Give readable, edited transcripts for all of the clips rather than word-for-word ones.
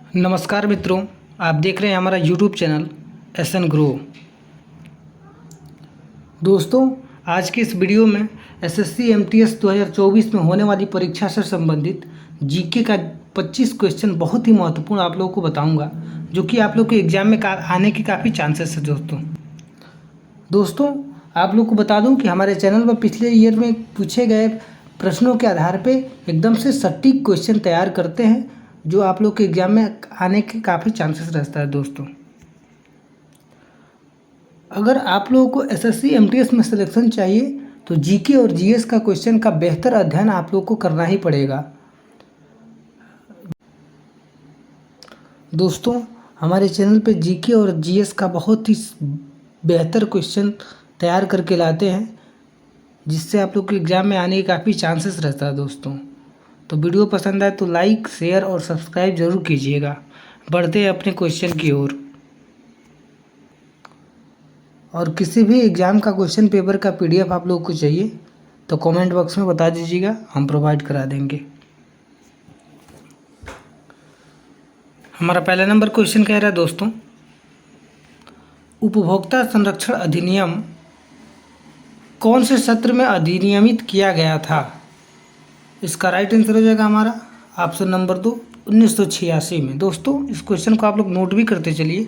नमस्कार मित्रों, आप देख रहे हैं हमारा यूट्यूब चैनल एसएन ग्रो। दोस्तों, आज की इस वीडियो में एसएससी एमटीएस 2024 में होने वाली परीक्षा से संबंधित जीके का 25 क्वेश्चन बहुत ही महत्वपूर्ण आप लोगों को बताऊंगा, जो कि आप लोग के एग्जाम में आने के काफ़ी चांसेस है। दोस्तों, आप लोग को बता दूं कि हमारे चैनल पर पिछले ईयर में पूछे गए प्रश्नों के आधार पे एकदम से सटीक क्वेश्चन तैयार करते हैं, जो आप लोग के एग्जाम में आने के काफ़ी चांसेस रहता है। दोस्तों, अगर आप लोगों को एसएससी एमटीएस में सिलेक्शन चाहिए तो जीके और जीएस का क्वेश्चन का बेहतर अध्ययन आप लोग को करना ही पड़ेगा। दोस्तों, हमारे चैनल पे जीके और जीएस का बहुत ही बेहतर क्वेश्चन तैयार करके लाते हैं, जिससे आप लोग के एग्ज़ाम में आने के काफ़ी चांसेस रहता है। दोस्तों, तो वीडियो पसंद आए तो लाइक, शेयर और सब्सक्राइब जरूर कीजिएगा। बढ़ते हैं अपने क्वेश्चन की ओर। और किसी भी एग्ज़ाम का क्वेश्चन पेपर का पीडीएफ आप लोगों को चाहिए तो कमेंट बॉक्स में बता दीजिएगा, हम प्रोवाइड करा देंगे। हमारा पहला नंबर क्वेश्चन कह रहा है दोस्तों, उपभोक्ता संरक्षण अधिनियम कौन से सत्र में अधिनियमित किया गया था? इसका राइट आंसर हो जाएगा हमारा ऑप्शन नंबर 2, 1986 में। दोस्तों, इस क्वेश्चन को आप लोग नोट भी करते चलिए,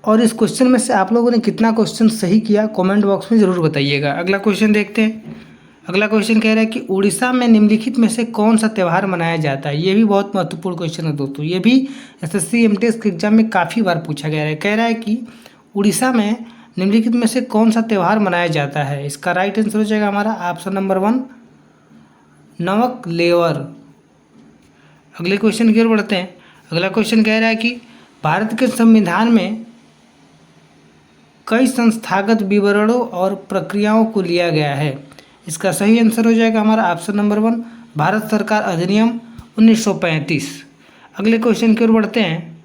और इस क्वेश्चन में से आप लोगों ने कितना क्वेश्चन सही किया कमेंट बॉक्स में ज़रूर बताइएगा। अगला क्वेश्चन देखते हैं। अगला क्वेश्चन कह रहा है कि उड़ीसा में निम्नलिखित में से कौन सा त्यौहार मनाया जाता है? ये भी बहुत महत्वपूर्ण क्वेश्चन है दोस्तों। ये भी एसएससी एमटीएस के एग्जाम में काफ़ी बार पूछा गया है। कह रहा है कि उड़ीसा में निम्नलिखित में से कौन सा त्यौहार मनाया जाता है? इसका राइट आंसर हो जाएगा हमारा ऑप्शन नंबर 1, नवक लेवर। अगले क्वेश्चन की ओर बढ़ते हैं। अगला क्वेश्चन कह रहा है कि भारत के संविधान में कई संस्थागत विवरणों और प्रक्रियाओं को लिया गया है? इसका सही आंसर हो जाएगा हमारा ऑप्शन नंबर 1, भारत सरकार अधिनियम 1935। अगले क्वेश्चन की ओर बढ़ते हैं।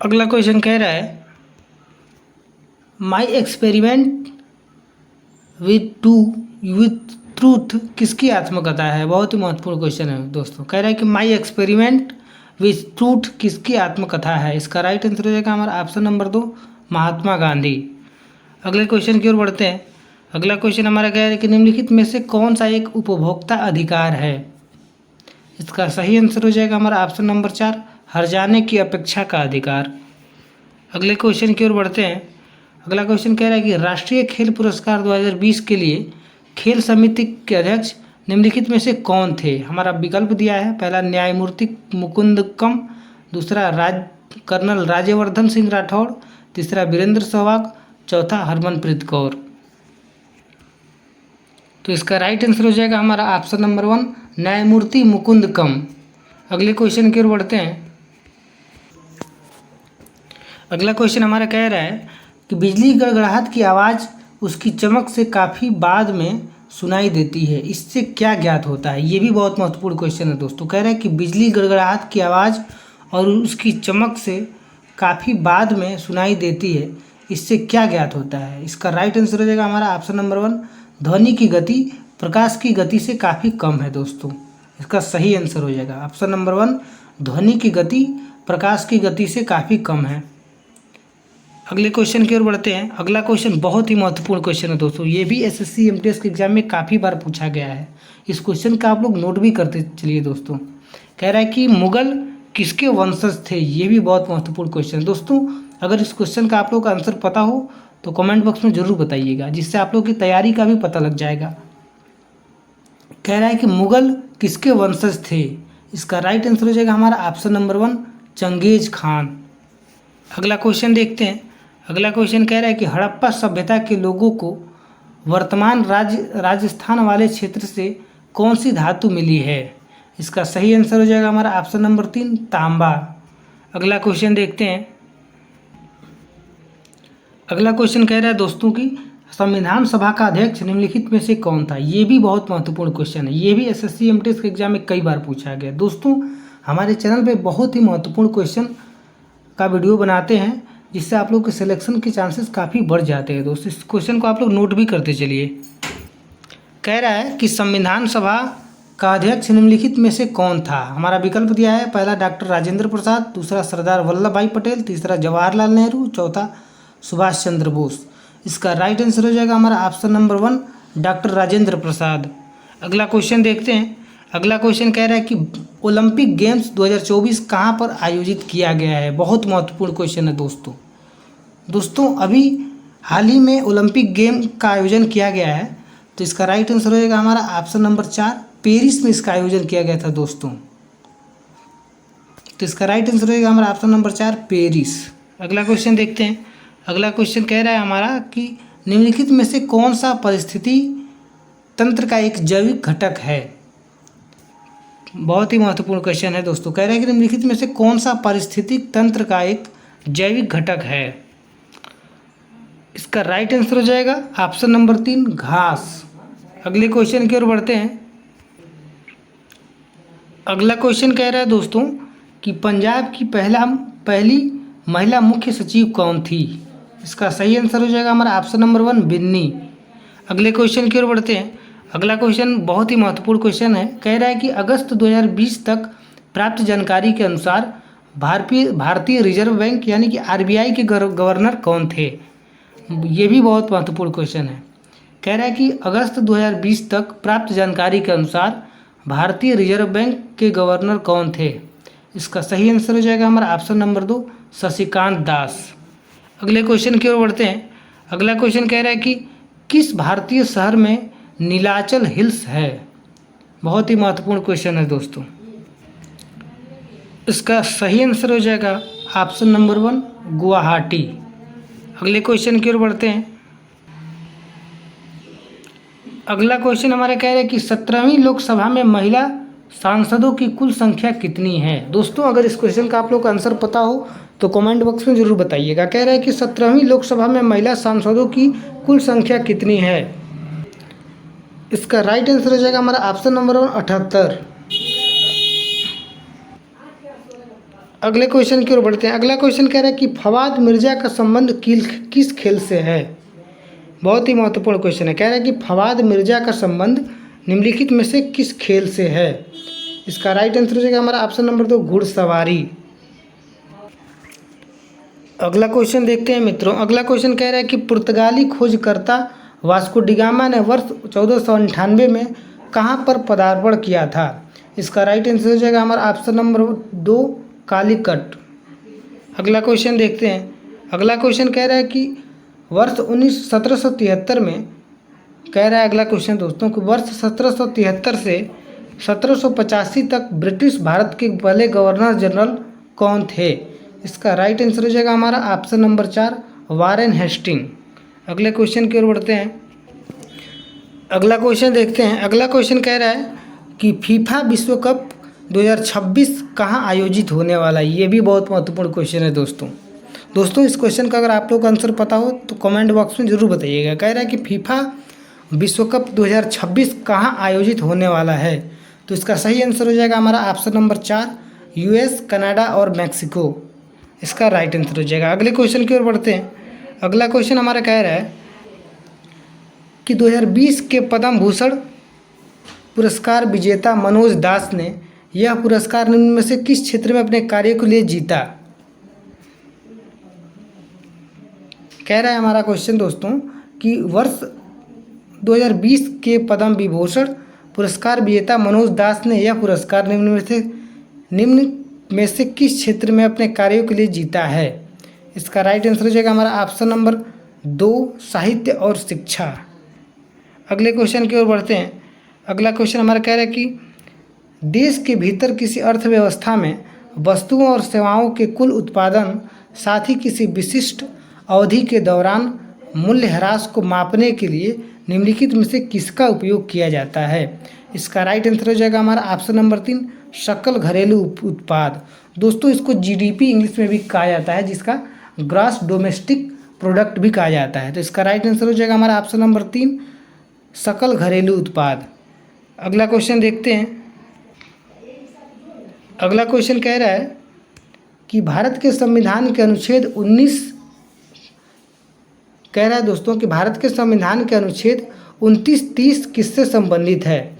अगला क्वेश्चन कह रहा है, माई एक्सपेरिमेंट विथ ट्रूथ किसकी आत्मकथा है? बहुत ही महत्वपूर्ण क्वेश्चन है दोस्तों। कह रहा है कि माई एक्सपेरिमेंट विथ ट्रूथ किसकी आत्मकथा है? इसका राइट आंसर हो जाएगा हमारा ऑप्शन नंबर 2, महात्मा गांधी। अगले क्वेश्चन की ओर बढ़ते हैं। अगला क्वेश्चन हमारा कह रहा है कि निम्नलिखित में से कौन सा एक उपभोक्ता अधिकार है? इसका सही आंसर हो जाएगा हमारा ऑप्शन नंबर 4, हर्जाने की अपेक्षा का अधिकार। अगले क्वेश्चन की ओर बढ़ते हैं। अगला क्वेश्चन कह रहा है कि राष्ट्रीय खेल पुरस्कार 2020 के लिए खेल समिति के अध्यक्ष निम्नलिखित में से कौन थे? हमारा विकल्प दिया है। पहला न्यायमूर्ति मुकुंदकम, दूसरा कर्नल राज्यवर्धन सिंह राठौड़, तीसरा वीरेंद्र सहवाग, चौथा हरमनप्रीत कौर। तो इसका राइट आंसर हो जाएगा हमारा ऑप्शन नंबर 1, न्यायमूर्ति मुकुंदकम। अगले क्वेश्चन की ओर बढ़ते हैं। अगला क्वेश्चन हमारा कह रहा है कि बिजली गड़गड़ाहट की आवाज़ उसकी चमक से काफ़ी बाद में सुनाई देती है, इससे क्या ज्ञात होता है? ये भी बहुत महत्वपूर्ण क्वेश्चन है दोस्तों। कह रहा है कि बिजली गड़गड़ाहट की आवाज़ और उसकी चमक से काफ़ी बाद में सुनाई देती है, इससे क्या ज्ञात होता है? इसका राइट आंसर हो जाएगा हमारा ऑप्शन नंबर 1, ध्वनि की गति प्रकाश की गति से काफ़ी कम है। दोस्तों, इसका सही आंसर हो जाएगा ऑप्शन नंबर 1, ध्वनि की गति प्रकाश की गति से काफ़ी कम है। अगले क्वेश्चन की ओर बढ़ते हैं। अगला क्वेश्चन बहुत ही महत्वपूर्ण क्वेश्चन है दोस्तों। ये भी एसएससी एमटीएस के एग्जाम में काफ़ी बार पूछा गया है। इस क्वेश्चन का आप लोग नोट भी करते चलिए दोस्तों। कह रहा है कि मुगल किसके वंशज थे? ये भी बहुत महत्वपूर्ण क्वेश्चन है दोस्तों। अगर इस क्वेश्चन का आप लोग का आंसर पता हो तो कमेंट बॉक्स में ज़रूर बताइएगा, जिससे आप लोग की तैयारी का भी पता लग जाएगा। कह रहा है कि मुगल किसके वंशज थे? इसका राइट आंसर हो जाएगा हमारा ऑप्शन नंबर 1, चंगेज खान। अगला क्वेश्चन देखते हैं। अगला क्वेश्चन कह रहा है कि हड़प्पा सभ्यता के लोगों को वर्तमान राजस्थान वाले क्षेत्र से कौन सी धातु मिली है? इसका सही आंसर हो जाएगा हमारा ऑप्शन नंबर 3, तांबा। अगला क्वेश्चन देखते हैं। अगला क्वेश्चन कह रहा है दोस्तों कि संविधान सभा का अध्यक्ष निम्नलिखित में से कौन था? ये भी बहुत महत्वपूर्ण क्वेश्चन है। ये भी एसएससी एमटीएस के एग्जाम में कई बार पूछा गया। दोस्तों, हमारे चैनल पे बहुत ही महत्वपूर्ण क्वेश्चन का वीडियो बनाते हैं, जिससे आप लोग के सिलेक्शन के चांसेस काफ़ी बढ़ जाते हैं। दोस्तों, इस क्वेश्चन को आप लोग नोट भी करते चलिए। कह रहा है कि संविधान सभा का अध्यक्ष निम्नलिखित में से कौन था? हमारा विकल्प दिया है, पहला डॉक्टर राजेंद्र प्रसाद, दूसरा सरदार वल्लभ भाई पटेल, तीसरा जवाहरलाल नेहरू, चौथा सुभाष चंद्र बोस। इसका राइट आंसर हो जाएगा हमारा option number 1 doctor Rajendra Prasad. अगला क्वेश्चन देखते हैं। अगला क्वेश्चन कह रहा है कि ओलंपिक गेम्स 2024 कहाँ पर आयोजित किया गया है? बहुत महत्वपूर्ण क्वेश्चन है दोस्तों अभी हाल ही में ओलंपिक गेम का आयोजन किया गया है, तो इसका राइट आंसर हो जाएगा हमारा ऑप्शन नंबर 4 पेरिस में इसका आयोजन किया गया था दोस्तों। तो इसका राइट आंसर हो जाएगा हमारा ऑप्शन नंबर 4 पेरिस। अगला क्वेश्चन देखते हैं। अगला क्वेश्चन कह रहा है हमारा कि निम्नलिखित में से कौन सा परिस्थिति तंत्र का एक जैविक घटक है? बहुत ही महत्वपूर्ण क्वेश्चन है दोस्तों। कह रहा है कि निम्नलिखित में से कौन सा पारिस्थितिक तंत्र का एक जैविक घटक है? इसका राइट आंसर हो जाएगा ऑप्शन नंबर 3 घास। अगले क्वेश्चन की ओर बढ़ते हैं। अगला क्वेश्चन कह रहा है दोस्तों कि पंजाब की पहली महिला मुख्य सचिव कौन थी? इसका सही आंसर हो जाएगा हमारा ऑप्शन नंबर 1 बिन्नी। अगले क्वेश्चन की ओर बढ़ते हैं। अगला क्वेश्चन बहुत ही महत्वपूर्ण क्वेश्चन है। कह रहा है कि अगस्त 2020 तक प्राप्त जानकारी के अनुसार भारतीय रिजर्व बैंक यानी कि आरबीआई के गवर्नर कौन थे? ये भी बहुत महत्वपूर्ण क्वेश्चन है। कह रहा है कि अगस्त 2020 तक प्राप्त जानकारी के अनुसार भारतीय रिजर्व बैंक के गवर्नर कौन थे? इसका सही आंसर हो जाएगा हमारा ऑप्शन नंबर 2 शशिकांत दास। अगले क्वेश्चन की ओर बढ़ते हैं। अगला क्वेश्चन कह रहा है कि किस भारतीय शहर में नीलाचल हिल्स है? बहुत ही महत्वपूर्ण क्वेश्चन है दोस्तों। इसका सही आंसर हो जाएगा ऑप्शन नंबर 1 गुवाहाटी। अगले क्वेश्चन की ओर बढ़ते हैं। अगला क्वेश्चन हमारा कह रहा है कि 17वीं लोकसभा में महिला सांसदों की कुल संख्या कितनी है? दोस्तों अगर इस क्वेश्चन का आप लोग को आंसर पता हो तो कमेंट बॉक्स में जरूर बताइएगा। कह रहा है कि 17वीं लोकसभा में महिला सांसदों की कुल संख्या कितनी है? इसका राइट आंसर हो जाएगा हमारा ऑप्शन नंबर 1 78। अगले क्वेश्चन की ओर बढ़ते हैं। अगला क्वेश्चन कह रहा है कि फवाद मिर्जा का संबंध किस खेल से है? बहुत ही महत्वपूर्ण क्वेश्चन है। कह रहा है कि फवाद मिर्जा का संबंध निम्नलिखित में से किस खेल से है? इसका राइट आंसर हो जाएगा हमारा ऑप्शन नंबर 2 घुड़सवारी। अगला क्वेश्चन देखते हैं मित्रों। अगला क्वेश्चन कह रहा है कि पुर्तगाली खोजकर्ता वास्को डी गामा ने वर्ष 1498 में कहाँ पर पदार्पण किया था? इसका राइट आंसर हो जाएगा हमारा ऑप्शन नंबर 2 कालीकट। अगला क्वेश्चन देखते हैं। अगला क्वेश्चन कह रहा है कि वर्ष 1773 में कह रहा है अगला क्वेश्चन दोस्तों कि वर्ष 1773 से 1785 तक ब्रिटिश भारत के पहले गवर्नर जनरल कौन थे? इसका राइट आंसर हो जाएगा हमारा ऑप्शन नंबर 4 वारेन हेस्टिंग। अगले क्वेश्चन की ओर बढ़ते हैं। अगला क्वेश्चन देखते हैं। अगला क्वेश्चन कह रहा है कि फीफा विश्व कप 2026 कहाँ आयोजित होने वाला है? ये भी बहुत महत्वपूर्ण क्वेश्चन है दोस्तों इस क्वेश्चन का अगर आप लोग को आंसर पता हो तो कमेंट बॉक्स में ज़रूर बताइएगा। कह रहा है कि फीफा विश्व कप 2026 कहाँ आयोजित होने वाला है? तो इसका सही आंसर हो जाएगा हमारा ऑप्शन नंबर 4 यूएस, कनाडा और मैक्सिको। इसका राइट आंसर हो जाएगा। अगले क्वेश्चन की ओर बढ़ते हैं। अगला क्वेश्चन हमारा कह रहा है कि 2020 के पद्म भूषण पुरस्कार विजेता मनोज दास ने यह पुरस्कार निम्न में से किस क्षेत्र में अपने कार्य के लिए जीता? कह रहा है हमारा क्वेश्चन दोस्तों कि वर्ष 2020 के पद्म विभूषण पुरस्कार विजेता मनोज दास ने यह पुरस्कार निम्न में से किस क्षेत्र में अपने कार्यों के लिए जीता है? इसका राइट आंसर हो जाएगा हमारा ऑप्शन नंबर 2 साहित्य और शिक्षा। अगले क्वेश्चन की ओर बढ़ते हैं। अगला क्वेश्चन हमारा कह रहा है कि देश के भीतर किसी अर्थव्यवस्था में वस्तुओं और सेवाओं के कुल उत्पादन साथ ही किसी विशिष्ट अवधि के दौरान मूल्यह्रास को मापने के लिए निम्नलिखित में से किसका उपयोग किया जाता है? इसका राइट आंसर हो जाएगा हमारा ऑप्शन नंबर 3 सकल घरेलू उत्पाद। दोस्तों इसको जीडीपी इंग्लिश में भी कहा जाता है, जिसका ग्रॉस डोमेस्टिक प्रोडक्ट भी कहा जाता है। तो इसका राइट आंसर हो जाएगा हमारा ऑप्शन नंबर 3 सकल घरेलू उत्पाद। अगला क्वेश्चन देखते हैं। अगला क्वेश्चन कह रहा है कि भारत के संविधान के अनुच्छेद 19 कह रहा है दोस्तों कि भारत के संविधान के अनुच्छेद 29, 30 किससे संबंधित है?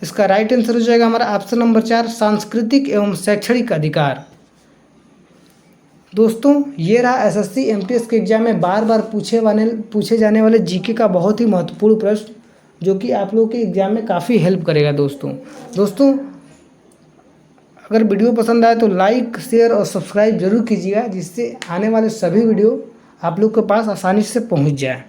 इसका राइट आंसर हो जाएगा हमारा ऑप्शन नंबर 4 सांस्कृतिक एवं शैक्षणिक अधिकार। दोस्तों ये रहा एसएससी एमटीएस के एग्जाम में बार बार पूछे जाने वाले जीके का बहुत ही महत्वपूर्ण प्रश्न, जो कि आप लोगों के एग्जाम में काफ़ी हेल्प करेगा। दोस्तों अगर वीडियो पसंद आए तो लाइक शेयर और सब्सक्राइब जरूर कीजिएगा, जिससे आने वाले सभी वीडियो आप लोग के पास आसानी से पहुंच जाए।